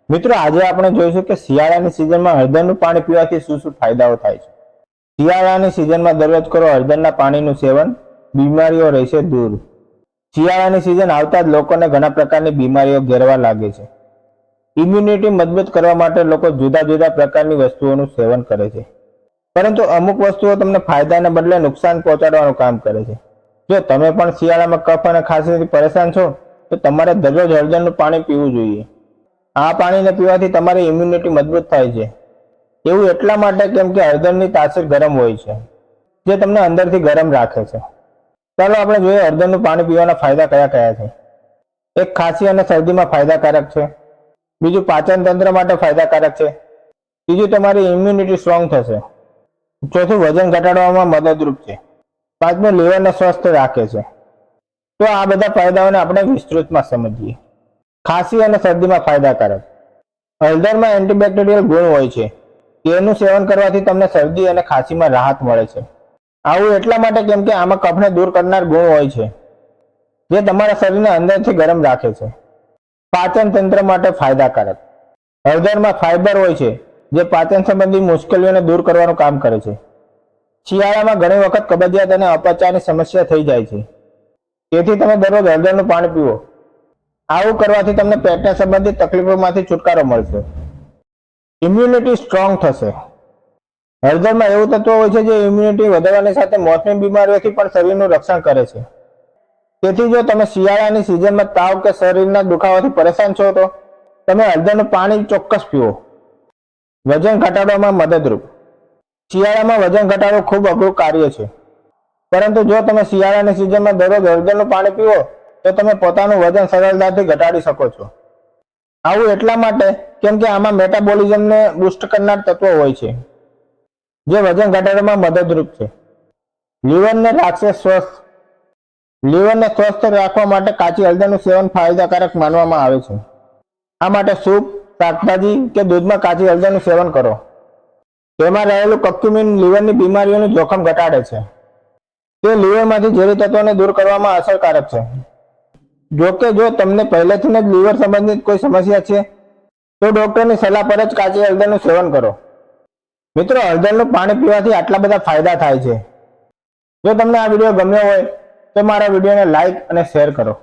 મિત્રો આજે આપણે જોઈશું કે શિયાળાની સિઝનમાં હળદરનું પાણી પીવાથી શું શું ફાયદાઓ થાય છે। શિયાળાની સિઝનમાં દરરોજ કરો હળદરના પાણીનું સેવન, બીમારીઓ રહેશે દૂર। શિયાળાની સિઝન આવતા જ લોકોને ઘણા પ્રકારની બીમારીઓ ઘેરવા લાગે છે। ઇમ્યુનિટી મજબૂત કરવા માટે લોકો જુદા જુદા પ્રકારની વસ્તુઓનું સેવન કરે છે, પરંતુ અમુક વસ્તુઓ તમને ફાયદાને બદલે નુકસાન પહોંચાડવાનું કામ કરે છે। જો તમે પણ શિયાળામાં કફ અને ખાંસીથી પરેશાન છો તો તમારે દરરોજ હળદરનું પાણી પીવું જોઈએ। આ પાણીને પીવાથી તમારી ઇમ્યુનિટી મજબૂત થાય છે। એવું એટલા માટે કેમ કે હળદરની તાસીર ગરમ હોય છે, જે તમને અંદરથી ગરમ રાખે છે। ચાલો આપણે જોઈએ હળદરનું પાણી પીવાના ફાયદા કયા કયા છે। એક, ખાંસી અને શરદીમાં ફાયદાકારક છે। બીજું, પાચન તંત્ર માટે ફાયદાકારક છે। ત્રીજું, તમારી ઇમ્યુનિટી સ્ટ્રોંગ થશે। ચોથું, વજન ઘટાડવામાં મદદરૂપ છે। પાંચમું, લીવરને સ્વસ્થ રાખે છે। તો આ બધા ફાયદાઓને આપણે વિસ્તૃતમાં સમજીએ। ખાંસી અને શરદીમાં ફાયદાકારક। હળદરમાં એન્ટીબેક્ટેરિયલ ગુણ હોય છે, તેનું સેવન કરવાથી તમને શરદી અને ખાંસીમાં રાહત મળે છે। આવું એટલા માટે કેમ કે આમાં કફને દૂર કરનાર ગુણ હોય છે, જે તમારા શરીરને અંદરથી ગરમ રાખે છે। પાચન તંત્ર માટે ફાયદાકારક। હળદરમાં ફાઇબર હોય છે, જે પાચન સંબંધી મુશ્કેલીઓને દૂર કરવાનું કામ કરે છે। શિયાળામાં ઘણી વખત કબજિયાત અને અપચાની સમસ્યા થઈ જાય છે, તેથી તમે દરરોજ હળદરનું પાણી પીવો। આવું કરવાથી તમને પેટને સંબંધિત તકલીફોમાંથી છુટકારો મળશે। ઇમ્યુનિટી સ્ટ્રોંગ થશે। હળદરમાં એવું તત્વ હોય છે જે ઇમ્યુનિટી વધારવાની સાથે મોસમી બીમારીઓથી પણ શરીરનું રક્ષણ કરે છે। તેથી જો તમે શિયાળાની સિઝનમાં તાવ કે શરીરના દુખાવાથી પરેશાન છો તો તમે હળદરનું પાણી ચોક્કસ પીવો। વજન ઘટાડવામાં મદદરૂપ। શિયાળામાં વજન ઘટાડવું ખૂબ અઘરું કાર્ય છે, પરંતુ જો તમે શિયાળાની સિઝનમાં દરરોજ હળદરનું પાણી પીવો તો તમે પોતાનું વજન સરળતાથી ઘટાડી શકો છો। આવું એટલા માટે કેમ કે આમાં મેટાબોલિઝમને બૂસ્ટ કરનાર તત્વો હોય છે, જે વજન ઘટાડવામાં મદદરૂપ છે। લીવરને રાખશે સ્વસ્થ। લીવરને સ્વસ્થ રાખવા માટે કાચી હળદરનું સેવન ફાયદાકારક માનવામાં આવે છે। આ માટે સૂપ, શાકભાજી કે દૂધમાં કાચી હળદરનું સેવન કરો। તેમાં રહેલું કર્ક્યુમિન લીવરની બીમારીઓનું જોખમ ઘટાડે છે। તે લીવરમાંથી ઝેરી તત્વોને દૂર કરવામાં અસરકારક છે। જો કે જો તમને પહેલેથી જ લીવર સંબંધિત કોઈ સમસ્યા છે તો ડોક્ટરની સલાહ પર જ કાચી હળદરનું સેવન કરો। મિત્રો, હળદરનું પાણી પીવાથી આટલા બધા ફાયદા થાય છે। જો તમને આ વિડીયો ગમ્યો હોય તો મારા વિડીયોને લાઈક અને શેર કરો।